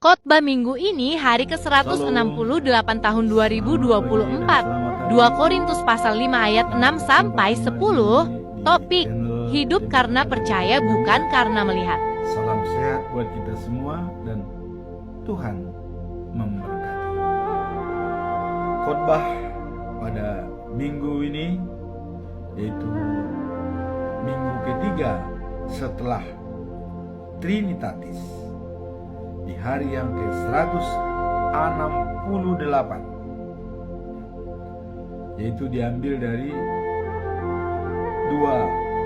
Khotbah minggu ini hari ke-168 tahun 2024. 2 Korintus pasal 5 ayat 6 sampai 10. Topik: hidup karena percaya bukan karena melihat. Salam sehat buat kita semua dan Tuhan memberkati. Khotbah pada minggu ini yaitu minggu ketiga setelah Trinitatis, di hari yang ke-168, yaitu diambil dari 2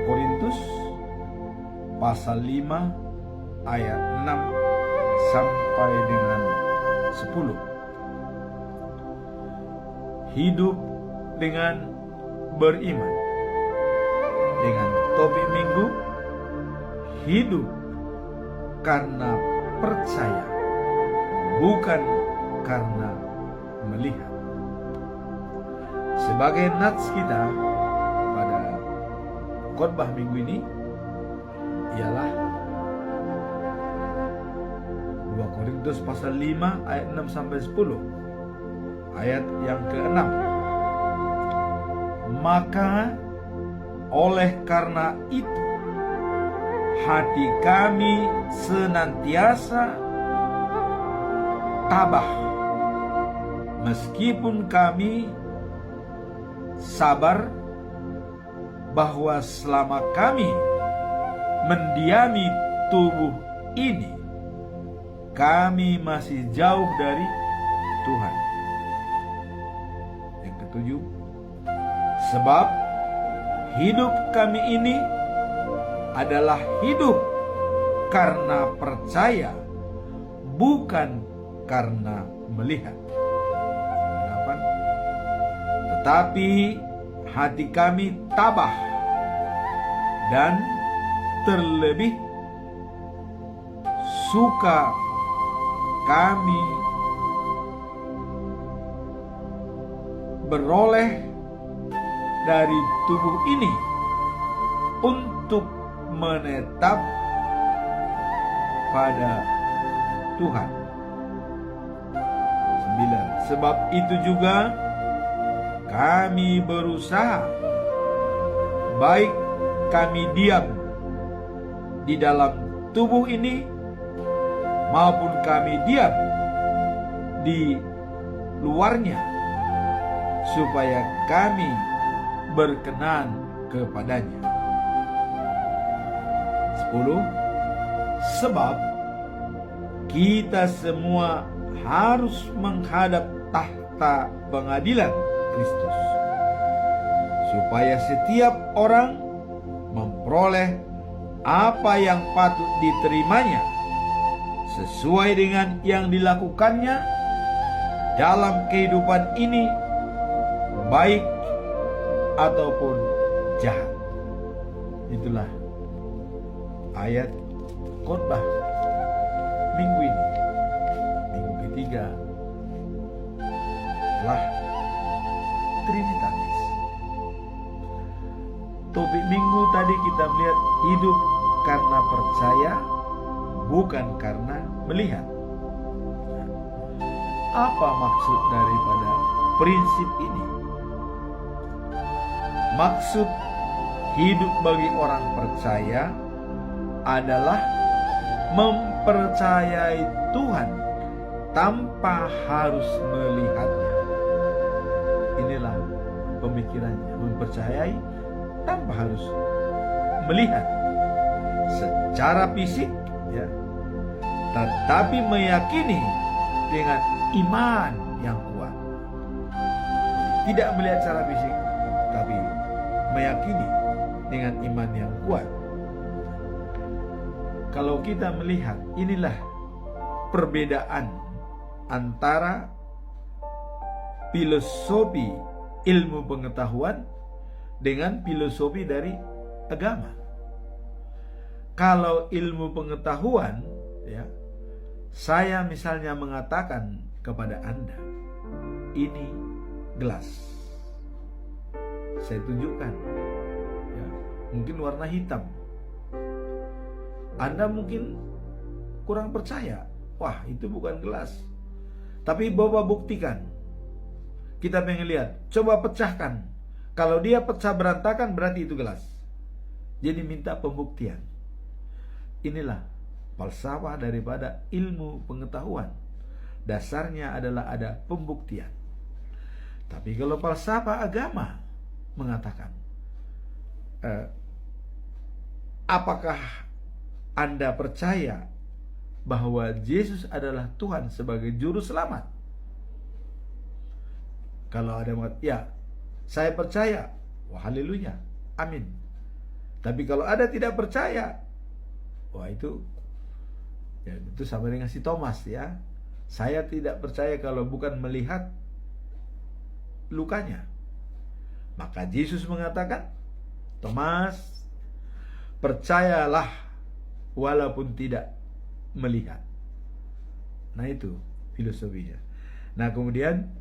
Korintus pasal 5 ayat 6 sampai dengan 10. Hidup dengan beriman. Dengan topik minggu, hidup karena percaya, bukan karena melihat. Sebagai nats kita pada khotbah minggu ini ialah 2 Korintus pasal 5 ayat 6 sampai 10. Ayat yang ke-6. Maka oleh karena itu hati kami senantiasa tabah, meskipun kami sabar bahwa selama kami mendiami tubuh ini, kami masih jauh dari Tuhan. Yang ketujuh, sebab hidup kami ini adalah hidup karena percaya, bukan karena melihat. 8. Tetapi hati kami tabah, dan terlebih suka kami beroleh dari tubuh ini untuk menetap pada Tuhan. 9. Sebab itu juga kami berusaha, baik kami diam di dalam tubuh ini maupun kami diam di luarnya, supaya kami berkenan kepadanya. 10. Sebab kita semua harus menghadap tahta pengadilan Kristus, supaya setiap orang memperoleh apa yang patut diterimanya sesuai dengan yang dilakukannya dalam kehidupan ini, baik ataupun jahat. Itulah ayat khotbah minggu ini, minggu ketiga setelah Trinitatis. Topik minggu tadi kita melihat hidup karena percaya, bukan karena melihat. Apa maksud daripada prinsip ini? Maksud hidup bagi orang percaya adalah mempercayai Tuhan tanpa harus melihatnya. Inilah pemikirannya, mempercayai tanpa harus melihat secara fisik, ya, tetapi meyakini dengan iman yang kuat. Tidak melihat secara fisik, tapi meyakini dengan iman yang kuat. Kalau kita melihat, inilah perbedaan antara filosofi ilmu pengetahuan dengan filosofi dari agama. Kalau ilmu pengetahuan, ya, saya misalnya mengatakan kepada Anda, ini gelas. Saya tunjukkan, ya, mungkin warna hitam. Anda mungkin kurang percaya, Wah, itu bukan gelas. Tapi Bapak buktikan. Kita pengen lihat, coba pecahkan. Kalau dia pecah berantakan berarti itu gelas. Jadi minta pembuktian. Inilah falsafah daripada ilmu pengetahuan. Dasarnya adalah ada pembuktian. Tapi kalau falsafah agama mengatakan, apakah Anda percaya bahwa Yesus adalah Tuhan sebagai juru selamat? Kalau ada yang mengatakan, ya, saya percaya. Wah, haleluya, amin. Tapi kalau ada tidak percaya, wah itu sama dengan si Thomas ya. Saya tidak percaya kalau bukan melihat lukanya. Maka Yesus mengatakan, Thomas, percayalah walaupun tidak melihat. Nah itu filosofinya. Nah kemudian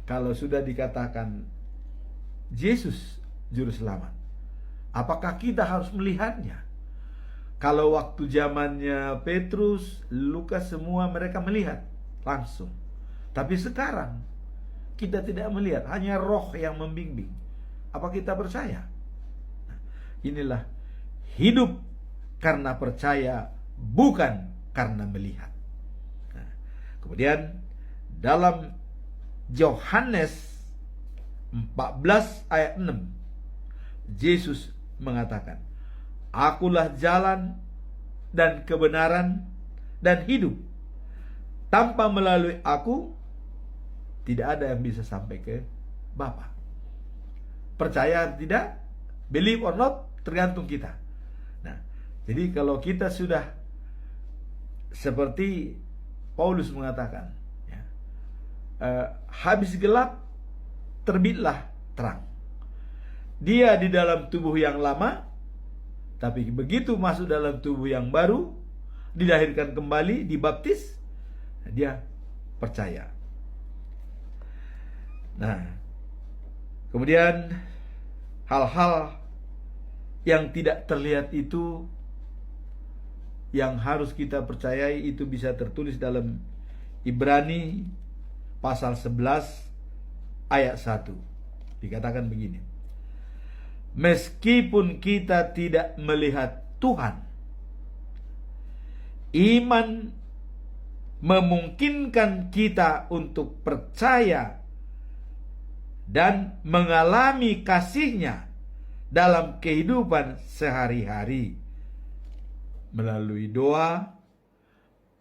kalau sudah dikatakan Yesus juru selamat, apakah kita harus melihatnya? Kalau waktu zamannya Petrus, Lukas, semua mereka melihat langsung. Tapi sekarang kita tidak melihat, hanya roh yang membimbing. Apa kita percaya? Nah, inilah hidup karena percaya, bukan karena melihat. Nah, kemudian dalam Yohanes 14 ayat 6, Yesus mengatakan, Akulah jalan dan kebenaran dan hidup. Tanpa melalui aku, tidak ada yang bisa sampai ke Bapa. Percaya atau tidak, believe or not, tergantung kita. Nah, jadi kalau kita sudah seperti Paulus mengatakan, habis gelap, terbitlah terang. Dia di dalam tubuh yang lama, tapi begitu masuk dalam tubuh yang baru, dilahirkan kembali, dibaptis, dia percaya. Nah, kemudian hal-hal yang tidak terlihat itu yang harus kita percayai, itu bisa tertulis dalam Ibrani pasal 11 ayat 1. Dikatakan begini, meskipun kita tidak melihat Tuhan, iman memungkinkan kita untuk percaya dan mengalami kasih-Nya dalam kehidupan sehari-hari melalui doa,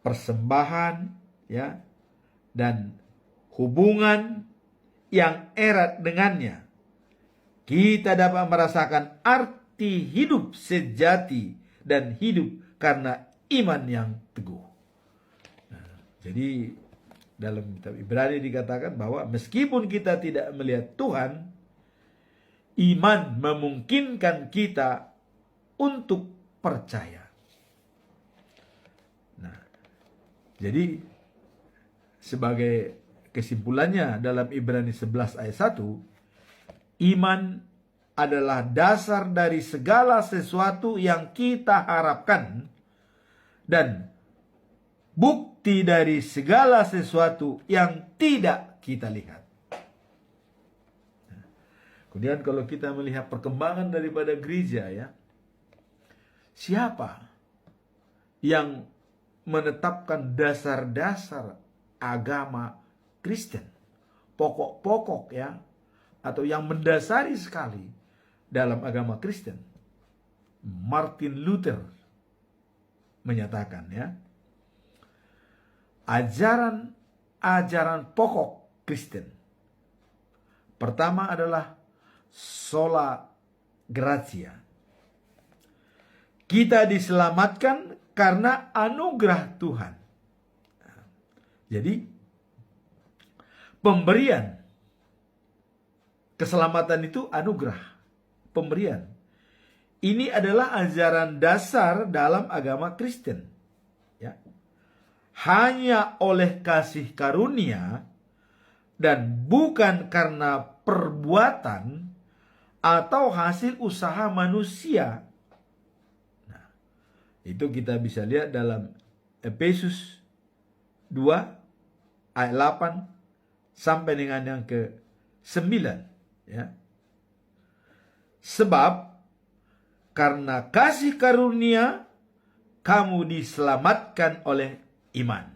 persembahan, ya, dan hubungan yang erat dengannya. Kita dapat merasakan arti hidup sejati dan hidup karena iman yang teguh. Nah, jadi dalam kitab Ibrani dikatakan bahwa meskipun kita tidak melihat Tuhan, iman memungkinkan kita untuk percaya. Nah, jadi sebagai kesimpulannya dalam Ibrani 11 ayat 1, iman adalah dasar dari segala sesuatu yang kita harapkan dan bukti dari segala sesuatu yang tidak kita lihat. Kemudian kalau kita melihat perkembangan daripada gereja, ya, siapa yang menetapkan dasar-dasar agama Kristen, pokok-pokok, ya, atau yang mendasari sekali dalam agama Kristen? Martin Luther menyatakan, ya, ajaran pokok Kristen pertama adalah sola gratia. Kita diselamatkan karena anugerah Tuhan. Jadi pemberian keselamatan itu anugerah, pemberian. Ini adalah ajaran dasar dalam agama Kristen, ya. Hanya oleh kasih karunia dan bukan karena perbuatan atau hasil usaha manusia. Nah, Itu kita bisa lihat dalam Efesus 2 ayat 8 sampai dengan yang ke-9, ya. Sebab karena kasih karunia kamu diselamatkan oleh iman.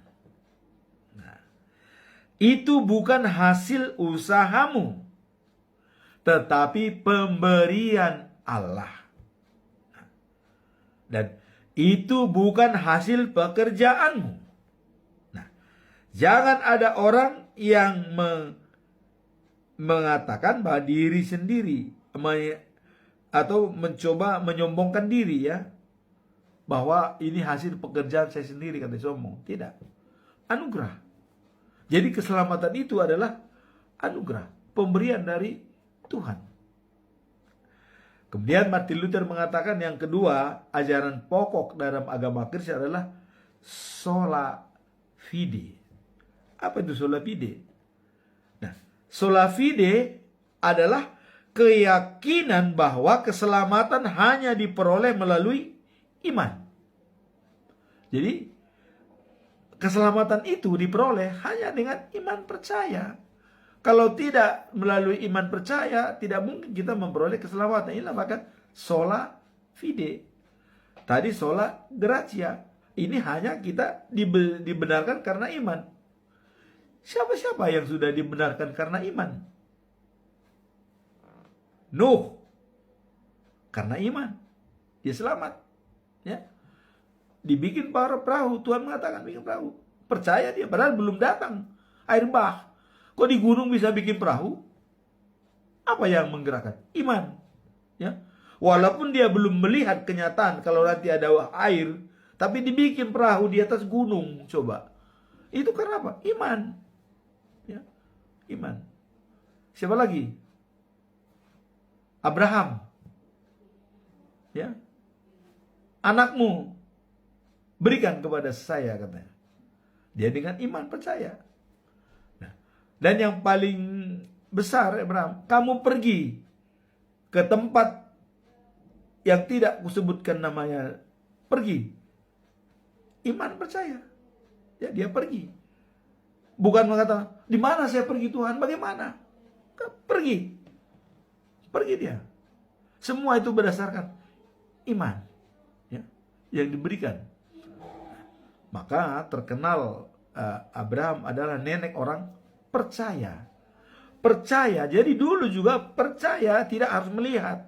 Nah, itu bukan hasil usahamu, tetapi pemberian Allah. Dan itu bukan hasil pekerjaanmu. Nah, jangan ada orang yang mengatakan bahwa diri sendiri atau mencoba menyombongkan diri, ya, bahwa ini hasil pekerjaan saya sendiri, kata sombong. Tidak. Anugerah. Jadi keselamatan itu adalah anugerah, pemberian dari Tuhan. Kemudian Martin Luther mengatakan yang kedua, ajaran pokok dalam agama Kristen adalah sola fide. Apa itu sola fide? Nah, sola fide adalah keyakinan bahwa keselamatan hanya diperoleh melalui iman. Jadi keselamatan itu diperoleh hanya dengan iman percaya. Kalau tidak melalui iman percaya, tidak mungkin kita memperoleh keselamatan. Inilah bahkan sola fide. Tadi sola gratia. Ini hanya kita dibenarkan karena iman. Siapa-siapa yang sudah dibenarkan karena iman? Nuh, karena iman dia selamat, ya. Dibikin perahu, Tuhan mengatakan bikin perahu. Percaya dia, padahal belum datang air bah. Kok di gunung bisa bikin perahu? Apa yang menggerakkan? Iman, ya. Walaupun dia belum melihat kenyataan kalau nanti ada air, tapi dibikin perahu di atas gunung, coba. Itu karena apa? Iman, ya. Iman. Siapa lagi? Abraham, ya. Anakmu berikan kepada saya, katanya. Dia dengan iman percaya. Nah, dan yang paling besar, Abraham, kamu pergi ke tempat yang tidak kusebutkan namanya. Pergi. Iman percaya. Ya, dia pergi. Bukan mengatakan, di mana saya pergi Tuhan? Bagaimana? Pergi. Pergi dia. Semua itu berdasarkan iman, ya, yang diberikan. Maka terkenal Abraham adalah nenek orang percaya. Percaya. Jadi dulu juga percaya, tidak harus melihat.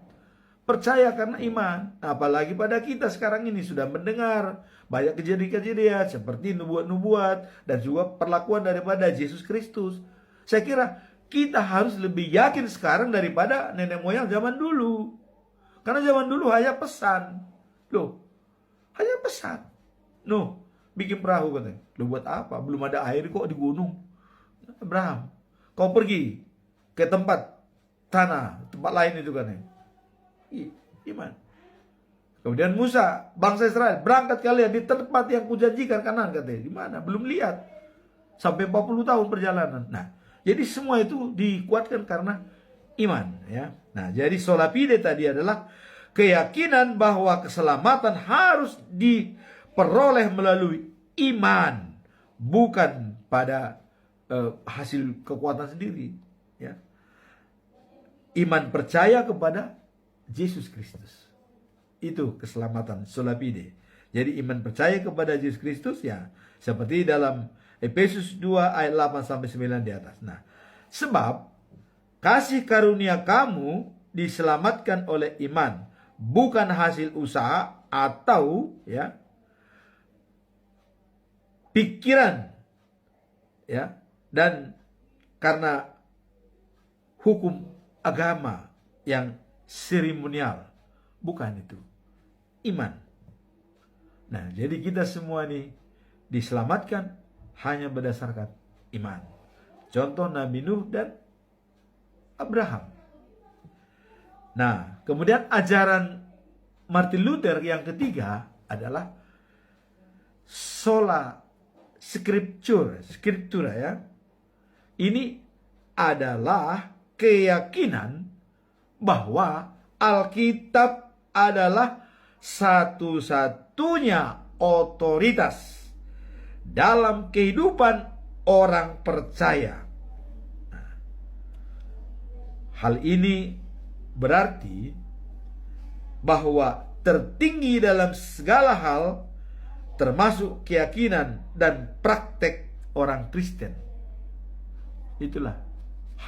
Percaya karena iman. Apalagi pada kita sekarang ini sudah mendengar banyak kejadian-kejadian seperti nubuat-nubuat dan juga perlakuan daripada Yesus Kristus. Saya kira kita harus lebih yakin sekarang daripada nenek moyang zaman dulu. Karena zaman dulu hanya pesan. Loh, hanya pesan. Nuh, bikin perahu, katanya. Loh, buat apa? Belum ada air kok di gunung. Abraham, kau pergi ke tempat tanah, tempat lain itu, katanya. Iman. Kemudian Musa, bangsa Israel, berangkat kalian di tempat yang kujanjikan kanan, katanya. Di mana? Belum lihat. Sampai 40 tahun perjalanan. Nah, jadi semua itu dikuatkan karena iman, ya. Nah, jadi sola fide tadi adalah keyakinan bahwa keselamatan harus diperoleh melalui iman, bukan pada hasil kekuatan sendiri, ya. Iman percaya kepada Yesus Kristus. Itu keselamatan sola fide. Jadi iman percaya kepada Yesus Kristus, ya, seperti dalam Efesus 2 ayat 8 sampai 9 di atas. Nah, sebab kasih karunia kamu diselamatkan oleh iman, bukan hasil usaha atau, ya, pikiran, ya, dan karena hukum agama yang seremonial. Bukan itu. Iman. Nah, jadi kita semua ini diselamatkan hanya berdasarkan iman. Contoh Nabi Nuh dan Abraham. Nah, kemudian ajaran Martin Luther yang ketiga adalah sola scriptura, ya. Ini adalah keyakinan bahwa Alkitab adalah satu-satunya otoritas dalam kehidupan orang percaya. Hal ini berarti bahwa tertinggi dalam segala hal, termasuk keyakinan dan praktek orang Kristen, itulah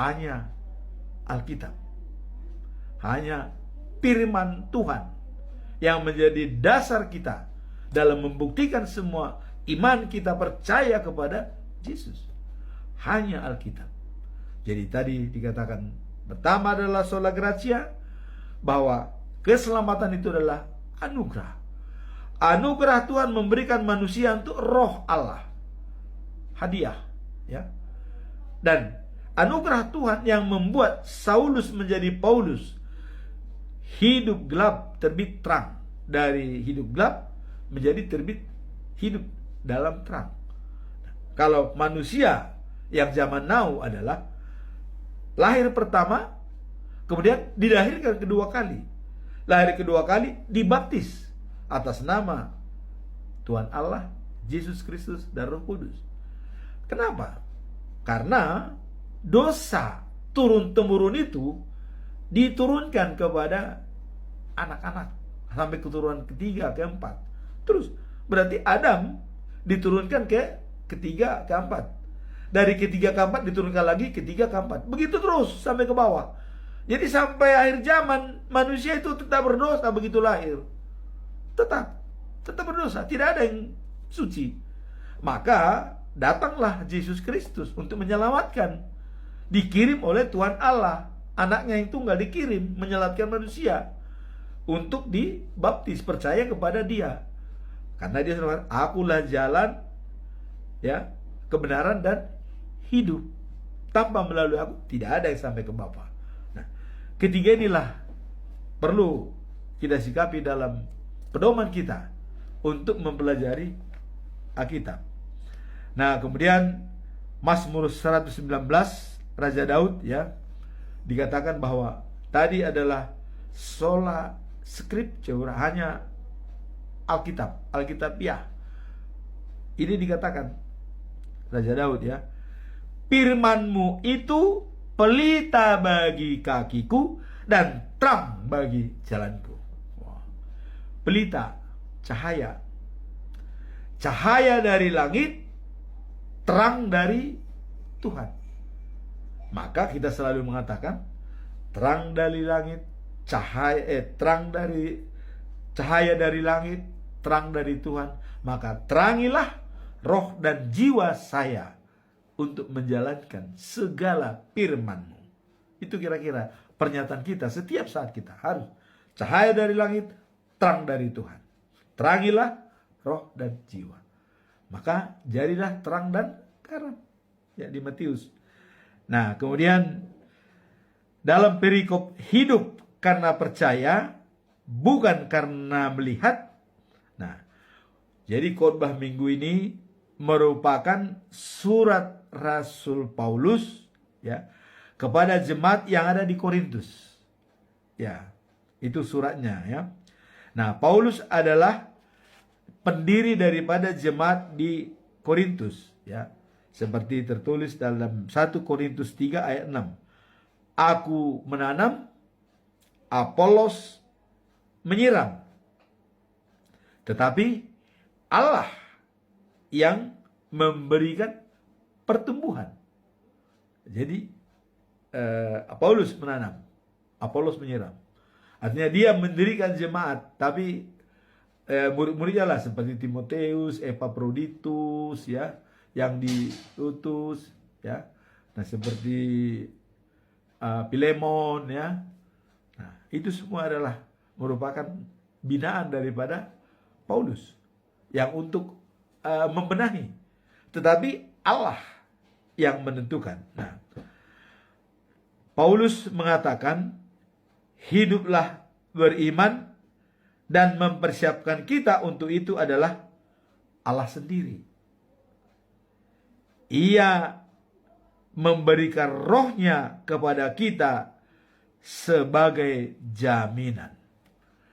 hanya Alkitab, hanya firman Tuhan yang menjadi dasar kita dalam membuktikan semua iman kita percaya kepada Yesus. Hanya Alkitab. Jadi tadi dikatakan pertama adalah sola gratia, bahwa keselamatan itu adalah anugerah. Anugerah Tuhan memberikan manusia untuk roh Allah, hadiah, ya. Dan anugerah Tuhan yang membuat Saulus menjadi Paulus, hidup gelap terbit terang, dari hidup gelap menjadi terbit hidup dalam terang. Kalau manusia yang zaman now adalah lahir pertama, kemudian dilahirkan kedua kali. Lahir kedua kali dibaptis atas nama Tuhan Allah, Yesus Kristus, dan Roh Kudus. Kenapa? Karena dosa turun-temurun itu diturunkan kepada anak-anak sampai keturunan ketiga, keempat. Terus berarti Adam diturunkan ke ketiga, keempat. Dari ketiga ke empat diturunkan lagi ketiga ke empat. Begitu terus sampai ke bawah. Jadi sampai akhir zaman manusia itu tetap berdosa begitu lahir. Tetap berdosa, tidak ada yang suci. Maka datanglah Yesus Kristus untuk menyelamatkan. Dikirim oleh Tuhan Allah, anaknya yang tunggal dikirim menyelamatkan manusia untuk dibaptis, percaya kepada Dia. Karena Dia berkata, akulah jalan, ya, kebenaran dan hidup. Tanpa melalui aku tidak ada yang sampai ke Bapa. Nah, ketiga inilah perlu kita sikapi dalam pedoman kita untuk mempelajari Alkitab. Nah, kemudian Mazmur 119 Raja Daud, ya, dikatakan bahwa tadi adalah sola scriptura, hanya Alkitab, ya. Ini dikatakan Raja Daud, ya, firman-Mu itu pelita bagi kakiku dan terang bagi jalanku. Pelita, cahaya. Cahaya dari langit, terang dari Tuhan. Maka kita selalu mengatakan terang dari langit, cahaya dari langit, terang dari Tuhan. Maka terangilah roh dan jiwa saya untuk menjalankan segala firman-Mu. Itu kira-kira pernyataan kita setiap saat kita harus cahaya dari langit, terang dari Tuhan. Terangilah roh dan jiwa. Maka jadilah terang dan garam. Ya, di Matius. Nah, kemudian dalam perikop hidup karena percaya, bukan karena melihat. Nah, jadi khotbah minggu ini merupakan surat Rasul Paulus, ya, kepada jemaat yang ada di Korintus. Ya, itu suratnya, ya. Nah, Paulus adalah pendiri daripada jemaat di Korintus, ya. Seperti tertulis dalam 1 Korintus 3 ayat 6. Aku menanam, Apolos menyiram, tetapi Allah yang memberikan pertumbuhan. Jadi Paulus menanam, Apolos menyiram. Artinya dia mendirikan jemaat, tapi murid-muridnya lah seperti Timoteus, Epaphroditus, ya, yang diutus, ya. Nah, seperti Filemon, ya. Nah, itu semua adalah merupakan binaan daripada Paulus yang untuk membenahi. Tetapi Allah yang menentukan. Nah, Paulus mengatakan, hiduplah beriman, dan mempersiapkan kita untuk itu adalah Allah sendiri. Ia memberikan rohnya kepada kita sebagai jaminan.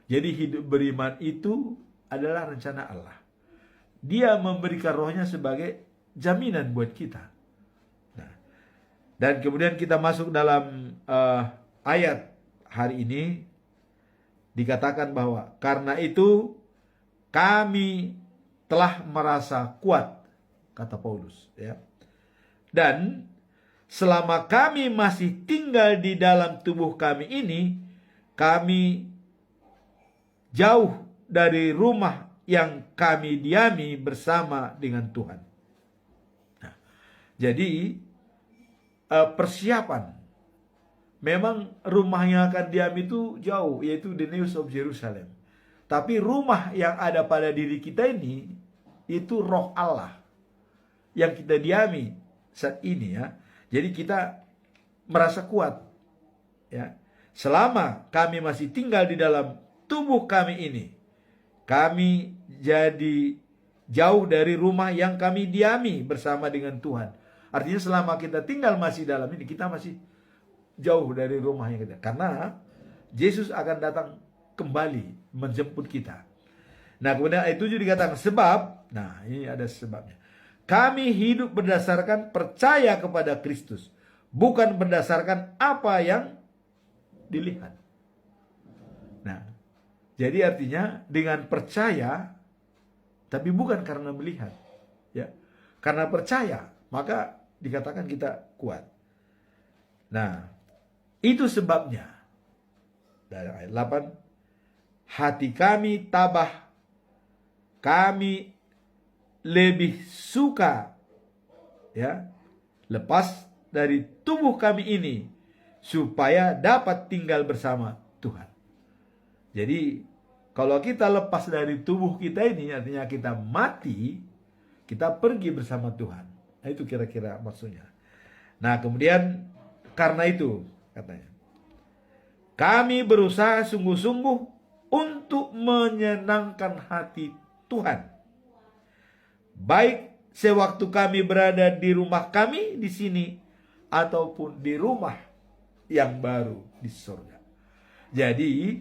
Jadi hidup beriman itu adalah rencana Allah. Dia memberikan rohnya sebagai jaminan buat kita. Nah, dan kemudian kita masuk dalam ayat hari ini, dikatakan bahwa karena itu kami telah merasa kuat, kata Paulus, ya. Dan selama kami masih tinggal di dalam tubuh kami ini, kami jauh dari rumah yang kami diami bersama dengan Tuhan. Nah, jadi persiapan. Memang rumah yang akan diami itu jauh, yaitu the News of Jerusalem. Tapi rumah yang ada pada diri kita ini, itu roh Allah yang kita diami saat ini, ya. Jadi kita merasa kuat, ya. Selama kami masih tinggal di dalam tubuh kami ini, kami jadi jauh dari rumah yang kami diami bersama dengan Tuhan. Artinya selama kita tinggal masih dalam ini, kita masih jauh dari rumahnya kita. Karena Yesus akan datang kembali menjemput kita. Nah, kemudian ayat 7 dikatakan sebab, nah ini ada sebabnya. Kami hidup berdasarkan percaya kepada Kristus, bukan berdasarkan apa yang dilihat. Nah, jadi artinya dengan percaya, tapi bukan karena melihat, ya. Karena percaya, maka dikatakan kita kuat. Nah, itu sebabnya. Dari ayat 8, hati kami tabah, kami lebih suka, ya, lepas dari tubuh kami ini, supaya dapat tinggal bersama Tuhan. Jadi kalau kita lepas dari tubuh kita ini, artinya kita mati, kita pergi bersama Tuhan. Nah, itu kira-kira maksudnya. Nah, kemudian karena itu katanya, kami berusaha sungguh-sungguh untuk menyenangkan hati Tuhan, baik sewaktu kami berada di rumah kami di sini ataupun di rumah yang baru di surga. Jadi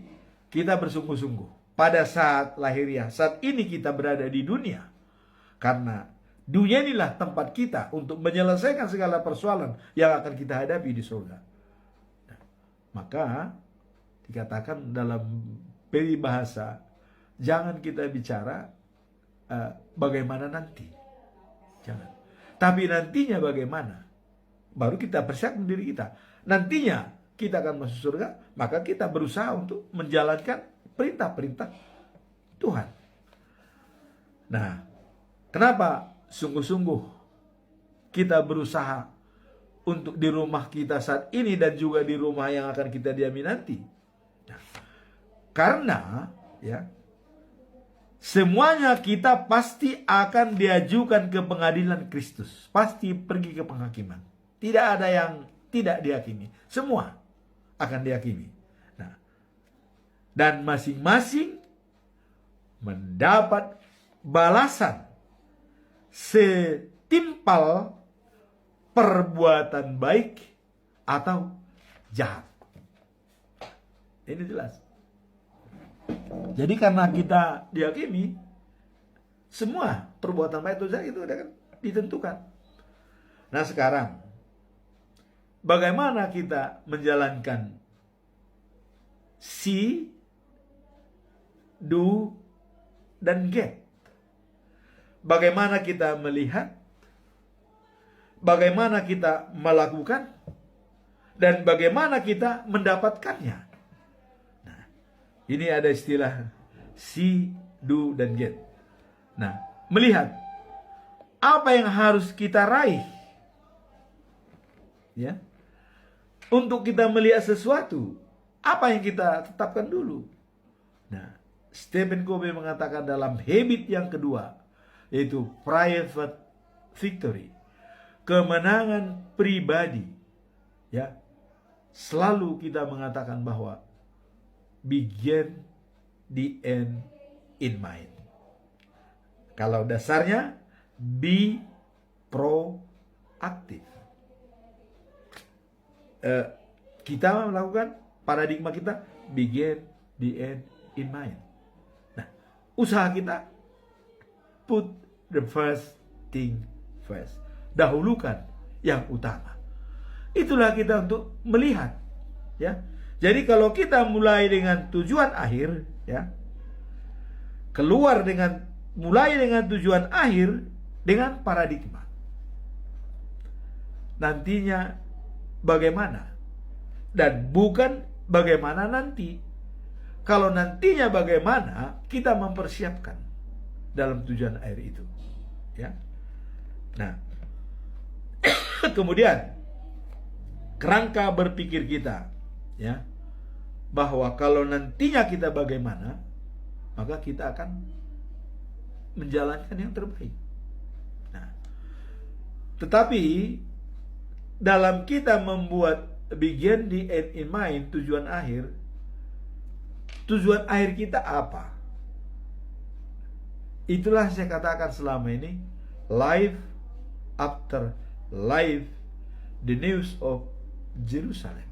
kita bersungguh-sungguh pada saat lahiriah, saat ini kita berada di dunia, karena dunia inilah tempat kita untuk menyelesaikan segala persoalan yang akan kita hadapi di surga. Nah, maka dikatakan dalam peribahasa, jangan kita bicara bagaimana nanti, jangan. Tapi nantinya bagaimana, baru kita persiapkan diri kita. Nantinya kita akan masuk surga, maka kita berusaha untuk menjalankan perintah-perintah Tuhan. Nah, kenapa sungguh-sungguh kita berusaha untuk di rumah kita saat ini dan juga di rumah yang akan kita diami nanti? Nah, karena ya, semuanya kita pasti akan diajukan ke pengadilan Kristus. Pasti pergi ke penghakiman. Tidak ada yang tidak dihakimi. Semua akan dihakimi. Nah, dan masing-masing mendapat balasan setimpal perbuatan baik atau jahat. Ini jelas. Jadi karena kita dihakimi, semua perbuatan baik atau jahat itu akan ditentukan. Nah, sekarang bagaimana kita menjalankan see, do, dan get? Bagaimana kita melihat, bagaimana kita melakukan, dan bagaimana kita mendapatkannya. Nah, ini ada istilah see, do, dan get. Nah, melihat apa yang harus kita raih, ya. Untuk kita melihat sesuatu, apa yang kita tetapkan dulu. Nah, Stephen Covey mengatakan dalam habit yang kedua, yaitu private victory, kemenangan pribadi, ya, selalu kita mengatakan bahwa begin the end in mind. Kalau dasarnya be proaktif. Kita melakukan paradigma kita begin the end in mind. Nah, usaha kita put the first thing first. Dahulukan yang utama. Itulah kita untuk melihat, ya. Jadi kalau kita mulai dengan tujuan akhir, ya, mulai dengan tujuan akhir dengan paradigma. Nantinya bagaimana? Dan bukan bagaimana nanti. Kalau nantinya bagaimana, kita mempersiapkan dalam tujuan akhir itu, ya. Nah, kemudian kerangka berpikir kita, ya, bahwa kalau nantinya kita bagaimana, maka kita akan menjalankan yang terbaik. Nah, tetapi dalam kita membuat begin the end in mind, tujuan akhir kita apa? Itulah saya katakan selama ini, life after life, the news of Jerusalem.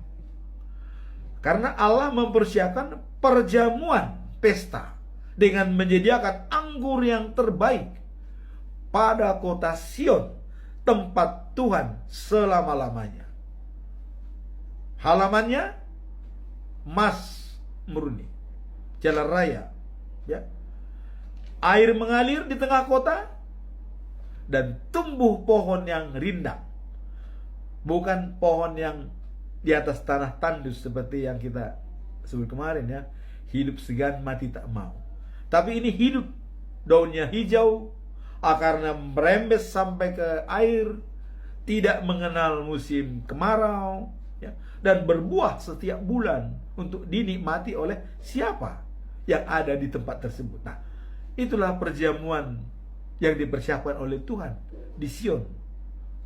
Karena Allah mempersiapkan perjamuan pesta dengan menyediakan anggur yang terbaik pada kota Sion, tempat Tuhan selama-lamanya. Halamannya emas murni, jalan raya, ya. Air mengalir di tengah kota dan tumbuh pohon yang rindang. Bukan pohon yang di atas tanah tandus seperti yang kita sebut kemarin, ya. Hidup segan mati tak mau. Tapi ini hidup, daunnya hijau, akarnya merembes sampai ke air, tidak mengenal musim kemarau, ya, dan berbuah setiap bulan untuk dinikmati oleh siapa yang ada di tempat tersebut. Nah, itulah perjamuan yang dipersiapkan oleh Tuhan di Sion,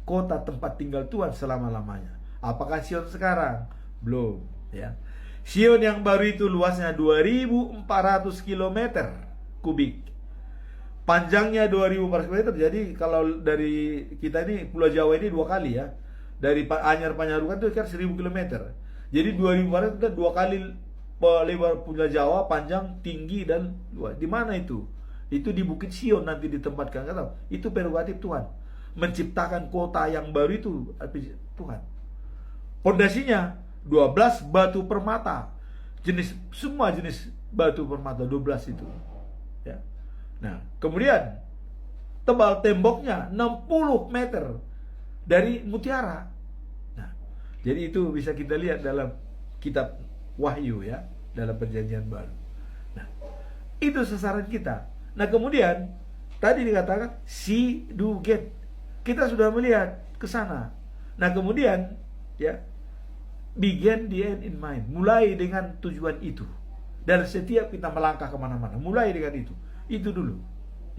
kota tempat tinggal Tuhan selama-lamanya. Apakah Sion sekarang? Belum, ya. Sion yang baru itu luasnya 2.400 km kubik. Panjangnya 2.400 km. Jadi kalau dari kita ini Pulau Jawa ini 2 kali, ya. Dari Anyar Panyarukan itu kan 1.000 km. Jadi 2.400 itu 2 kali lebar Pulau Jawa, panjang, tinggi dan luas. Di mana itu? Itu di Bukit Sion nanti ditempatkan, nggak tahu. Itu prerogatif Tuhan. Menciptakan kota yang baru itu Tuhan. Pondasinya 12 batu permata. Semua jenis batu permata 12 itu. Ya. Nah, kemudian tebal temboknya 60 meter dari mutiara. Nah, jadi itu bisa kita lihat dalam kitab Wahyu, ya, dalam perjanjian baru. Nah, itu sasaran kita. Nah, kemudian tadi dikatakan see, do, get. Kita sudah melihat ke sana. Nah, kemudian, ya, begin the end in mind. Mulai dengan tujuan itu. Dan setiap kita melangkah kemana-mana, mulai dengan itu. Itu dulu,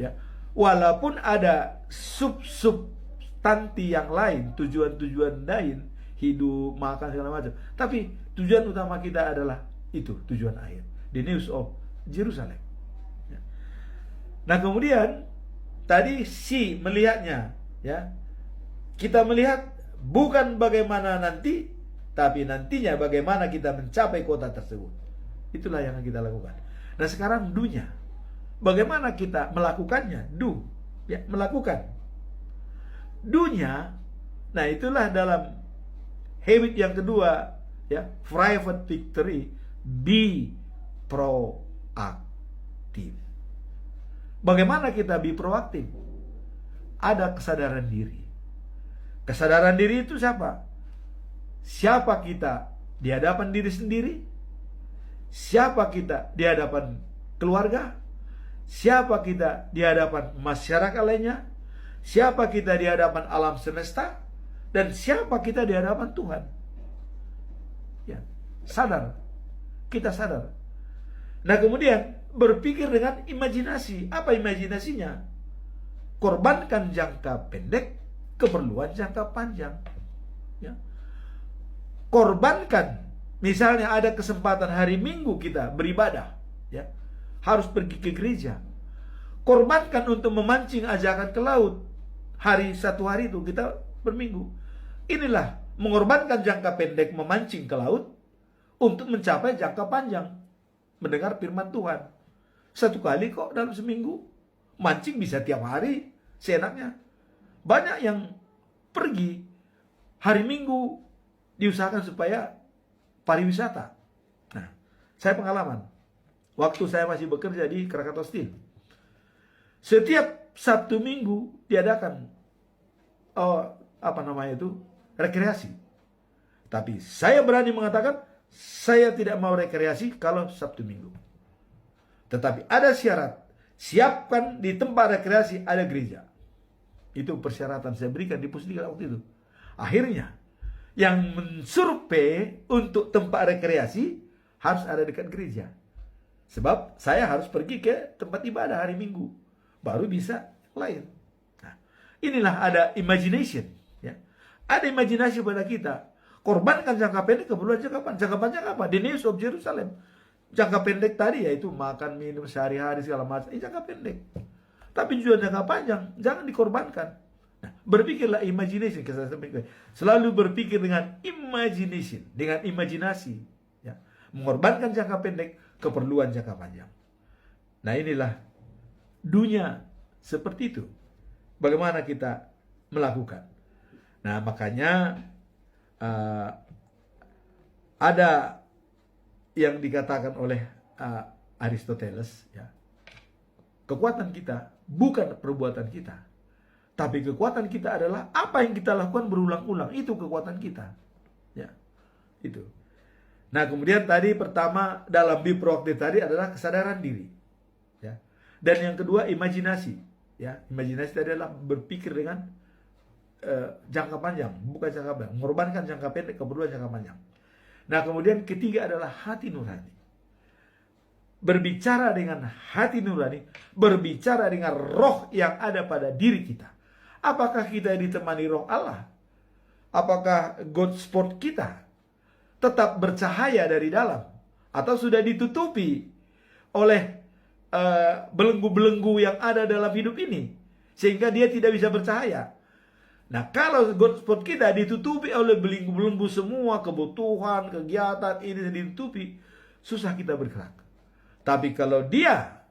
ya. Walaupun ada substansi yang lain, tujuan-tujuan lain, hidup, makan, segala macam. Tapi tujuan utama kita adalah itu, tujuan akhir. The news of Jerusalem. Ya. Nah, kemudian tadi si melihatnya, ya. Kita melihat bukan bagaimana nanti, tapi nantinya bagaimana kita mencapai kota tersebut. Itulah yang kita lakukan. Nah, sekarang do-nya. Bagaimana kita melakukannya? Do, ya, melakukan. Do-nya, nah itulah dalam habit yang kedua, ya, private victory, be proaktif. Bagaimana kita be proaktif? Ada kesadaran diri. Kesadaran diri itu siapa? Siapa kita di hadapan diri sendiri? Siapa kita di hadapan keluarga? Siapa kita di hadapan masyarakat lainnya? Siapa kita di hadapan alam semesta? Dan siapa kita di hadapan Tuhan? Ya, sadar. Kita sadar. Nah, kemudian berpikir dengan imajinasi. Apa imajinasinya? Korbankan jangka pendek, keperluan jangka panjang. Ya. Korbankan, misalnya ada kesempatan hari Minggu kita beribadah, ya, harus pergi ke gereja. Korbankan untuk memancing ajakan ke laut. Satu hari itu kita berminggu. Inilah mengorbankan jangka pendek memancing ke laut untuk mencapai jangka panjang. mendengar firman Tuhan. Satu kali kok dalam seminggu. Mancing bisa tiap hari, seenaknya. Banyak yang pergi hari Minggu diusahakan supaya pariwisata. Nah, saya pengalaman. Waktu saya masih bekerja di Krakatau Steel. Setiap Sabtu Minggu diadakan rekreasi. Tapi saya berani mengatakan saya tidak mau rekreasi kalau Sabtu Minggu. Tetapi ada syarat, siapkan di tempat rekreasi ada gereja. Itu persyaratan saya berikan di Pusdiklat waktu itu. Akhirnya yang mensurvei untuk tempat rekreasi harus ada dekat gereja. Sebab saya harus pergi ke tempat ibadah hari Minggu, baru bisa yang lain. Nah, inilah ada imagination, ya. Ada imajinasi pada kita. Korbankan jangka pendek, keperluan jangka panjang. Jangka panjang apa? The news of Jerusalem. Jangka pendek tadi yaitu makan, minum sehari-hari segala macam. Ini jangka pendek. Tapi juga jangka panjang jangan dikorbankan. Nah, berpikirlah imagination. Selalu berpikir dengan imagination, dengan imajinasi, ya. Mengorbankan jangka pendek, keperluan jangka panjang. Nah, inilah dunia seperti itu. Bagaimana kita melakukan? Nah, makanya ada yang dikatakan oleh Aristoteles, ya. Kekuatan kita bukan perbuatan kita, tapi kekuatan kita adalah apa yang kita lakukan berulang-ulang. Itu kekuatan kita, ya. Itu. Nah, kemudian tadi pertama dalam biproaktif tadi adalah kesadaran diri, ya. Dan yang kedua imajinasi, ya. Imajinasi tadi adalah berpikir dengan jangka panjang, bukan jangka panjang, mengorbankan jangka pendek, keperluan jangka panjang. Nah, kemudian ketiga adalah hati nurani. Berbicara dengan hati nurani, berbicara dengan roh yang ada pada diri kita. Apakah kita ditemani roh Allah? Apakah God sport kita tetap bercahaya dari dalam? Atau sudah ditutupi oleh belenggu-belenggu yang ada dalam hidup ini, sehingga dia tidak bisa bercahaya? Nah, kalau God spot kita ditutupi oleh belenggu-belenggu semua, kebutuhan, kegiatan ini ditutupi, susah kita bergerak. Tapi kalau dia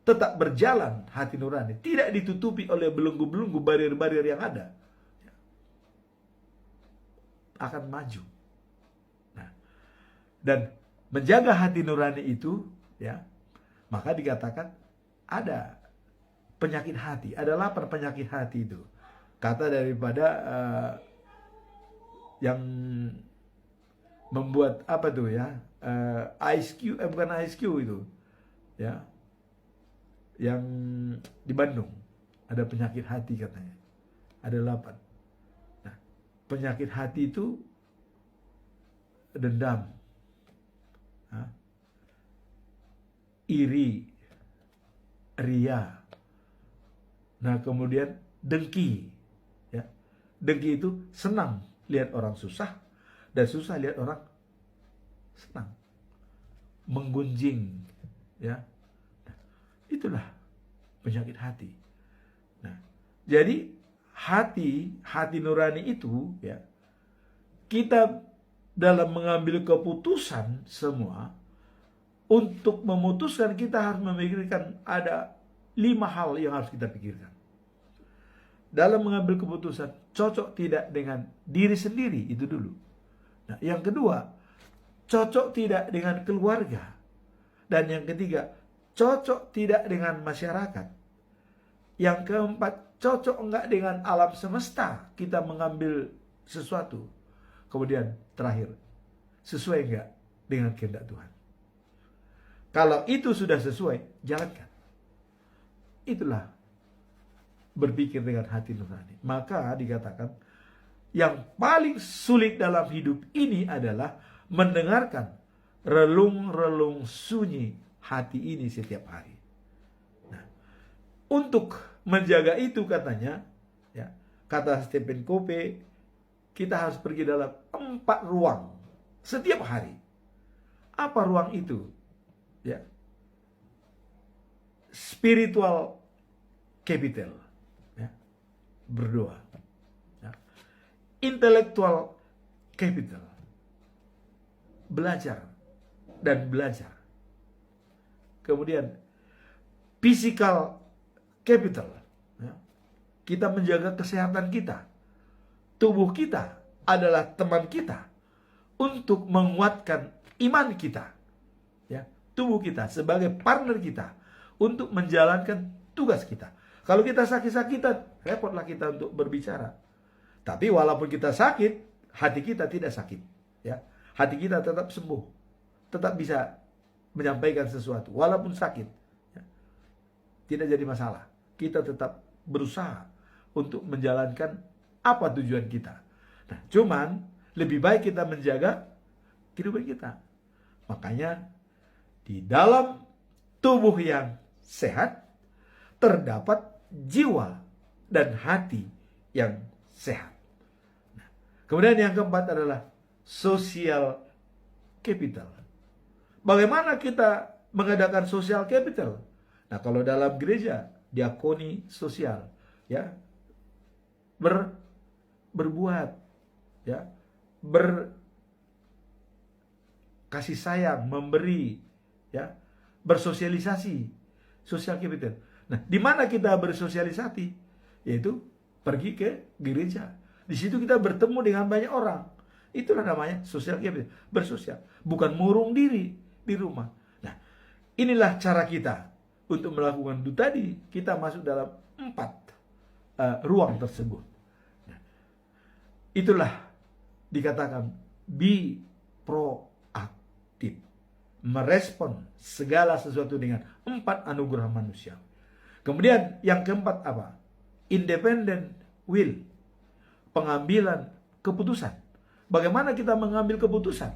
tetap berjalan hati nurani, tidak ditutupi oleh belenggu-belenggu, barrier-barrier yang ada, akan maju. Nah, dan menjaga hati nurani itu, ya, maka dikatakan ada penyakit hati, ada 8 penyakit hati itu. Kata daripada yang membuat apa tuh, ya, ISQ, bukan ISQ itu, ya, yang di Bandung ada penyakit hati katanya, ada 8. Nah, penyakit hati itu dendam, iri, ria, nah kemudian dengki. Dengki itu senang lihat orang susah, dan susah lihat orang senang. Menggunjing, ya. Nah, itulah penyakit hati. Nah, jadi hati nurani itu, ya, kita dalam mengambil keputusan semua, untuk memutuskan kita harus memikirkan ada 5 hal yang harus kita pikirkan. Dalam mengambil keputusan, cocok tidak dengan diri sendiri, itu dulu. Nah, yang kedua, cocok tidak dengan keluarga. Dan yang ketiga, cocok tidak dengan masyarakat. Yang keempat, cocok enggak dengan alam semesta kita mengambil sesuatu. Kemudian terakhir, sesuai enggak dengan kehendak Tuhan. Kalau itu sudah sesuai, jalankan. Itulah berpikir dengan hati nurani. Maka dikatakan yang paling sulit dalam hidup ini adalah mendengarkan relung-relung sunyi hati ini setiap hari. Nah, untuk menjaga itu katanya, ya, kata Stephen Covey, kita harus pergi dalam 4 ruang setiap hari. Apa ruang itu? Ya, spiritual capital, berdoa, ya. Intellectual capital, belajar dan belajar, Kemudian physical capital, ya. Kita menjaga kesehatan kita. Tubuh kita adalah teman kita untuk menguatkan iman kita. Ya, tubuh kita sebagai partner kita untuk menjalankan tugas kita. Kalau kita sakit-sakitan, repotlah kita untuk berbicara. Tapi walaupun kita sakit, hati kita tidak sakit. Ya, hati kita tetap sembuh, tetap bisa menyampaikan sesuatu walaupun sakit. Ya, tidak jadi masalah. Kita tetap berusaha untuk menjalankan apa tujuan kita. Nah, cuman lebih baik kita menjaga kehidupan kita. Makanya di dalam tubuh yang sehat terdapat jiwa dan hati yang sehat. Nah, kemudian yang keempat adalah social capital. Bagaimana kita mengadakan social capital? Nah, kalau dalam gereja, diakoni sosial, ya, berbuat, ya, berkasih sayang, memberi, ya, bersosialisasi, social capital. Nah, di mana kita bersosialisasi? Yaitu pergi ke gereja. Di situ kita bertemu dengan banyak orang. Itulah namanya social capital, bersosial, bukan murung diri di rumah. Nah, inilah cara kita untuk melakukan itu tadi. Kita masuk dalam 4 ruang tersebut. Nah, itulah dikatakan be proaktif, merespon segala sesuatu dengan 4 anugerah manusia. Kemudian yang keempat apa? Independent will, pengambilan keputusan. Bagaimana kita mengambil keputusan?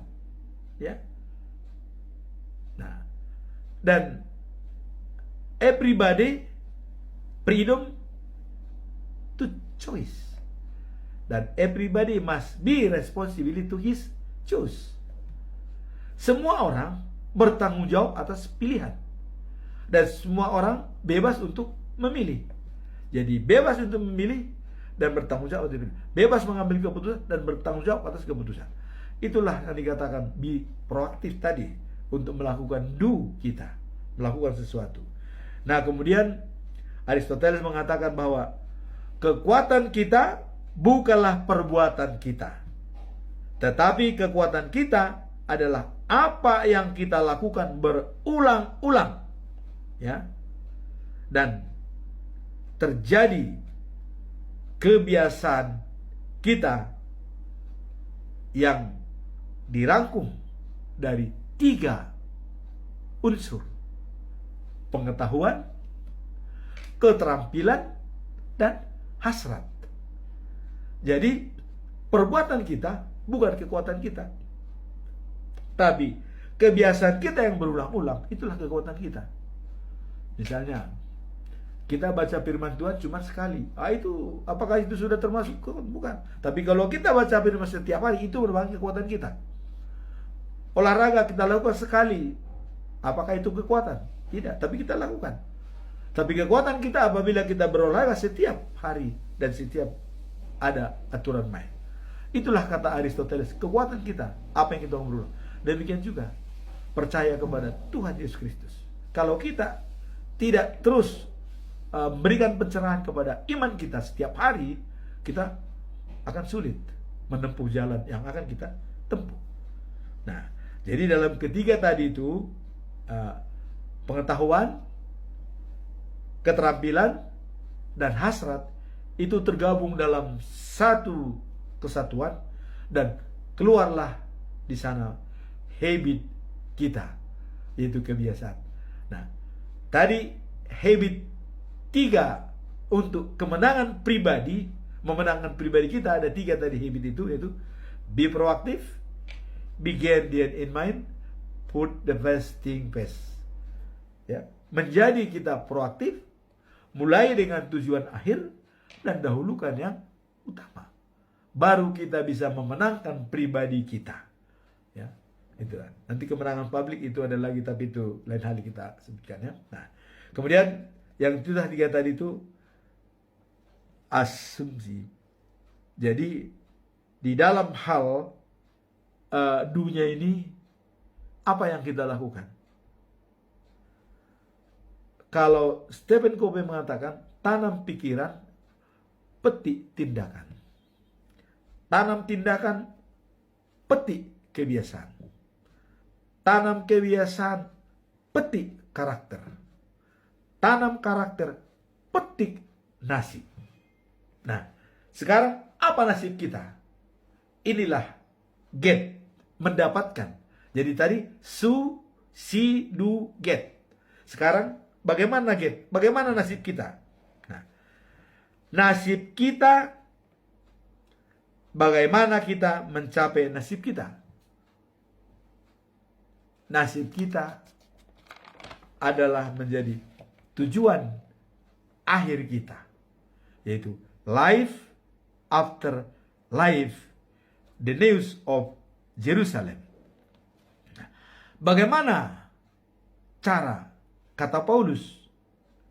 Ya. Nah, dan everybody freedom to choice. Dan everybody must be responsible to his choice. Semua orang bertanggung jawab atas pilihan. Dan semua orang bebas untuk memilih. Jadi bebas untuk memilih dan bertanggung jawab atas pilihan. Bebas mengambil keputusan dan bertanggung jawab atas keputusan. Itulah yang dikatakan be proaktif tadi, untuk melakukan do kita, melakukan sesuatu. Nah, kemudian Aristoteles mengatakan bahwa kekuatan kita bukanlah perbuatan kita, tetapi kekuatan kita adalah apa yang kita lakukan berulang-ulang, ya, dan terjadi kebiasaan kita yang dirangkum dari 3 unsur: pengetahuan, keterampilan, dan hasrat. Jadi perbuatan kita bukan kekuatan kita, tapi kebiasaan kita yang berulang-ulang, itulah kekuatan kita. Misalnya kita baca firman Tuhan cuma sekali, itu apakah itu sudah termasuk? Bukan. Tapi kalau kita baca firman setiap hari, itu merupakan kekuatan kita. Olahraga kita lakukan sekali, apakah itu kekuatan? Tidak, tapi kita lakukan. Tapi kekuatan kita apabila kita berolahraga setiap hari dan setiap ada aturan main. Itulah kata Aristoteles, kekuatan kita, apa yang kita berulang. Demikian juga percaya kepada Tuhan Yesus Kristus. Kalau kita tidak terus berikan pencerahan kepada iman kita setiap hari, kita akan sulit menempuh jalan yang akan kita tempuh. Nah, jadi dalam ketiga tadi itu, pengetahuan, keterampilan, dan hasrat itu tergabung dalam satu kesatuan, dan keluarlah di sana habit kita, yaitu kebiasaan. Nah, tadi habit 3 untuk kemenangan pribadi, memenangkan pribadi kita, ada 3 tadi habit itu, yaitu be proactive, begin the end in mind, put the best thing first. Ya, menjadi kita proaktif, mulai dengan tujuan akhir dan dahulukan yang utama. Baru kita bisa memenangkan pribadi kita. Ya, itu kan. Nanti kemenangan publik itu ada lagi, tapi itu lain hal kita sebutkan, ya. Nah, kemudian yang sudah 3 tadi itu asumsi. Jadi di dalam hal dunia ini, apa yang kita lakukan? kalau Stephen Covey mengatakan, tanam pikiran, petik tindakan. Tanam tindakan, petik kebiasaan. Tanam kebiasaan, petik karakter. Tanam karakter, petik nasib. Nah, sekarang apa nasib kita? Inilah get, mendapatkan. Jadi tadi su, si, do, get. Sekarang bagaimana get? Bagaimana nasib kita? Nah, nasib kita, bagaimana kita mencapai nasib kita? Nasib kita adalah menjadi tujuan akhir kita, yaitu life after life, the news of Jerusalem. Nah, bagaimana cara, kata Paulus,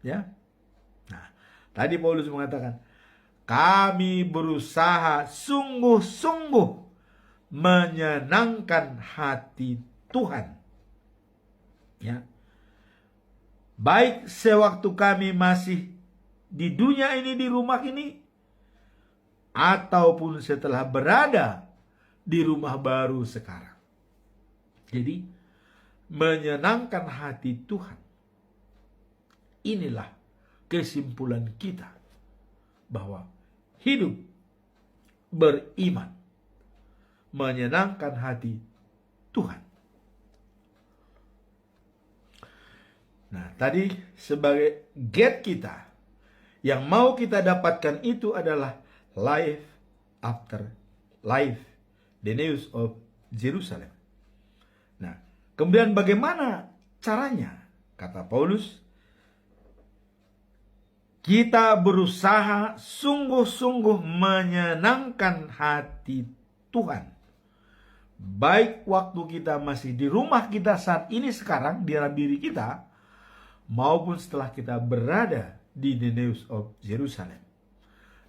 ya? Nah, tadi Paulus mengatakan, kami berusaha sungguh-sungguh menyenangkan hati Tuhan. Ya. Baik sewaktu kami masih di dunia ini, di rumah ini, ataupun setelah berada di rumah baru sekarang. Jadi, menyenangkan hati Tuhan. Inilah kesimpulan kita bahwa hidup beriman menyenangkan hati Tuhan. Nah, tadi sebagai get kita, yang mau kita dapatkan itu adalah life after life, the news of Jerusalem. Nah, kemudian bagaimana caranya? Kata Paulus, kita berusaha sungguh-sungguh menyenangkan hati Tuhan. Baik waktu kita masih di rumah kita saat ini sekarang, di dalam diri kita, maupun setelah kita berada di the news of Jerusalem.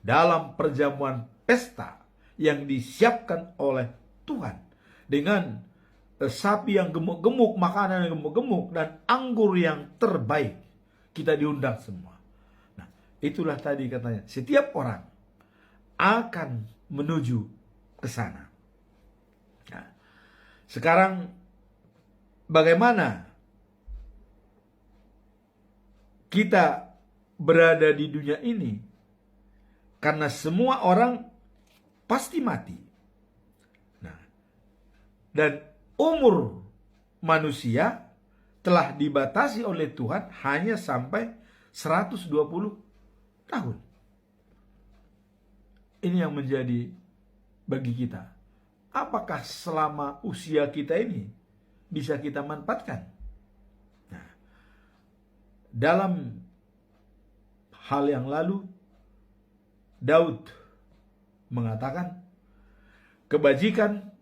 Dalam perjamuan pesta yang disiapkan oleh Tuhan. Dengan sapi yang gemuk-gemuk, makanan yang gemuk-gemuk, dan anggur yang terbaik. Kita diundang semua. Nah, itulah tadi katanya, setiap orang akan menuju ke sana. Nah, sekarang bagaimana kita berada di dunia ini? Karena semua orang pasti mati. Nah, dan umur manusia telah dibatasi oleh Tuhan hanya sampai 120 tahun. Ini yang menjadi bagi kita. Apakah selama usia kita ini bisa kita manfaatkan? Nah, dalam hal yang lalu, Daud mengatakan, kebajikan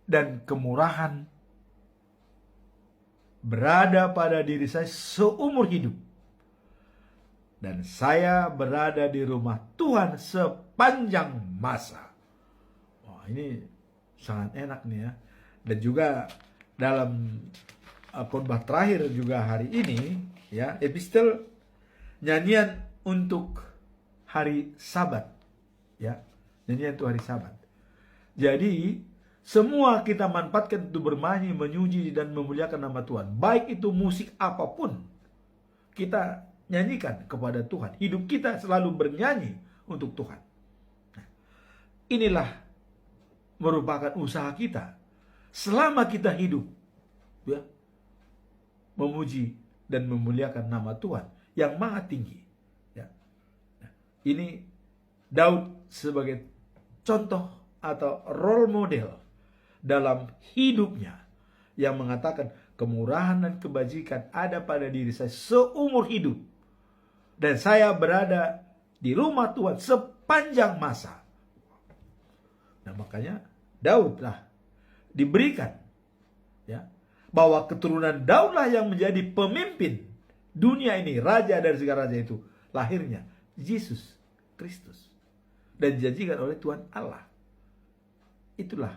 dan kemurahan berada pada diri saya seumur hidup. Dan saya berada di rumah Tuhan sepanjang masa. Wah, ini sangat enak nih ya. Dan juga dalam khotbah terakhir juga hari ini, ya, epistel nyanyian untuk hari Sabat, ya, nyanyian untuk hari Sabat. Jadi semua kita manfaatkan untuk bermain, memuji dan memuliakan nama Tuhan. Baik itu musik apapun, kita nyanyikan kepada Tuhan. Hidup kita selalu bernyanyi untuk Tuhan. Nah, inilah merupakan usaha kita selama kita hidup, ya, memuji dan memuliakan nama Tuhan yang maha tinggi. Ya. Nah, ini Daud sebagai contoh atau role model dalam hidupnya yang mengatakan kemurahan dan kebajikan ada pada diri saya seumur hidup. Dan saya berada di rumah Tuhan sepanjang masa. Nah, makanya Daudlah diberikan, ya, bahwa keturunan Daudlah yang menjadi pemimpin dunia ini, raja dari segala raja itu, lahirnya Yesus Kristus dan dijanjikan oleh Tuhan Allah. Itulah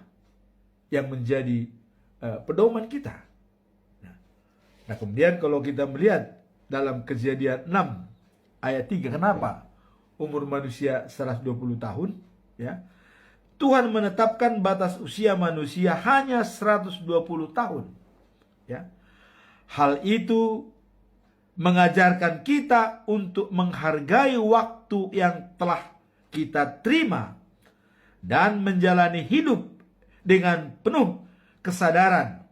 yang menjadi pedoman kita. Nah, kemudian kalau kita melihat dalam Kejadian 6 ayat 3. Kenapa umur manusia 120 tahun? Ya. Tuhan menetapkan batas usia manusia hanya 120 tahun. Ya. Hal itu mengajarkan kita untuk menghargai waktu yang telah kita terima dan menjalani hidup dengan penuh kesadaran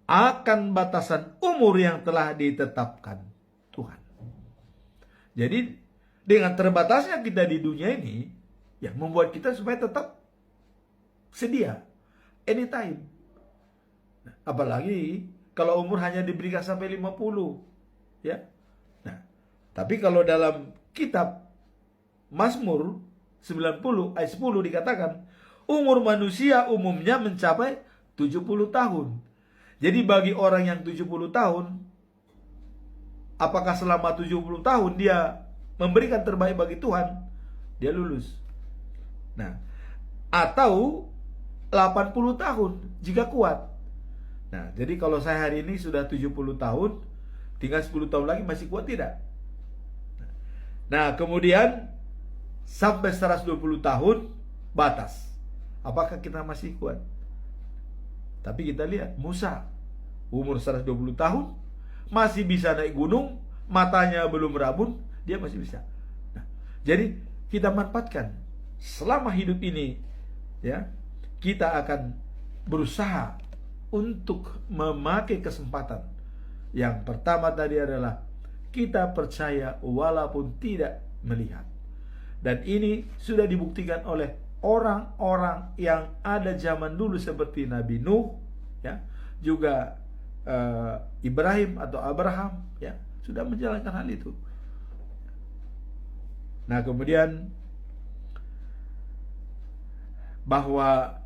akan batasan umur yang telah ditetapkan Tuhan. Jadi dengan terbatasnya kita di dunia ini, ya membuat kita supaya tetap sedia anytime. Nah, apalagi kalau umur hanya diberikan sampai 50, ya. Nah, tapi kalau dalam kitab Mazmur 90 ayat 10 dikatakan umur manusia umumnya mencapai 70 tahun. Jadi bagi orang yang 70 tahun, apakah selama 70 tahun dia memberikan terbaik bagi Tuhan, dia lulus. Nah, atau 80 tahun jika kuat. Nah, jadi kalau saya hari ini sudah 70 tahun, tinggal 10 tahun lagi masih kuat tidak? Nah, kemudian sampai 120 tahun batas. Apakah kita masih kuat? Tapi kita lihat Musa umur 120 tahun masih bisa naik gunung, matanya belum rabun, dia masih bisa. Nah, jadi kita manfaatkan selama hidup ini, ya. Kita akan berusaha untuk memakai kesempatan. Yang pertama tadi adalah kita percaya walaupun tidak melihat. Dan ini sudah dibuktikan oleh orang-orang yang ada zaman dulu seperti Nabi Nuh, ya, juga Ibrahim atau Abraham, ya, sudah menjalankan hal itu. Nah, kemudian bahwa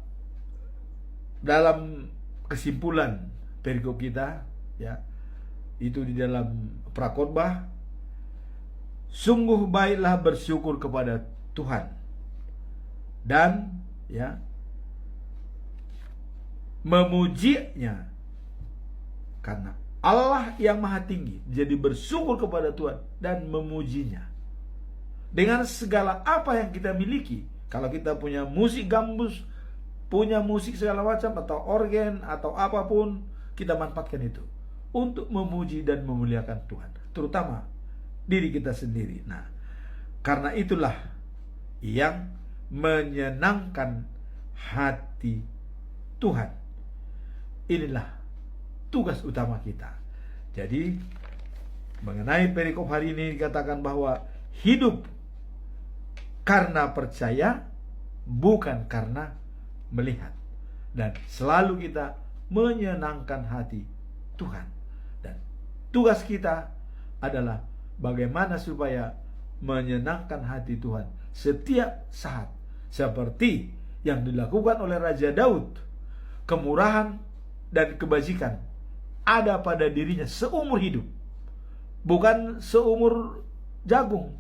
dalam kesimpulan perikop kita, ya, itu di dalam Prakhotbah, sungguh baiklah bersyukur kepada Tuhan dan, ya, memujinya karena Allah yang maha tinggi. Jadi bersyukur kepada Tuhan dan memujinya dengan segala apa yang kita miliki. Kalau kita punya musik gambus, punya musik segala macam, atau organ atau apapun, kita manfaatkan itu untuk memuji dan memuliakan Tuhan, terutama diri kita sendiri. Nah, karena itulah yang menyenangkan hati Tuhan. Inilah tugas utama kita. Jadi mengenai perikop hari ini dikatakan bahwa hidup karena percaya, bukan karena melihat. Dan selalu kita menyenangkan hati Tuhan. Dan tugas kita adalah bagaimana supaya menyenangkan hati Tuhan setiap saat, seperti yang dilakukan oleh Raja Daud. Kemurahan dan kebajikan ada pada dirinya seumur hidup, bukan seumur jagung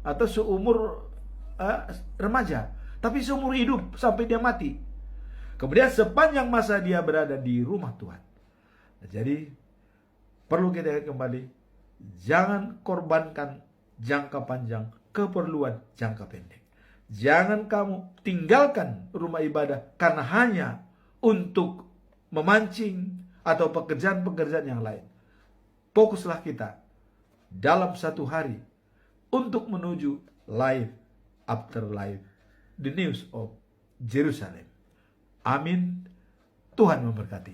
atau seumur remaja, tapi seumur hidup sampai dia mati. Kemudian sepanjang masa dia berada di rumah Tuhan. Jadi perlu kita ingat kembali, jangan korbankan jangka panjang keperluan jangka pendek. Jangan kamu tinggalkan rumah ibadah karena hanya untuk memancing atau pekerjaan-pekerjaan yang lain. Fokuslah kita dalam satu hari untuk menuju life after life, the news of Jerusalem. Amin. Tuhan memberkati.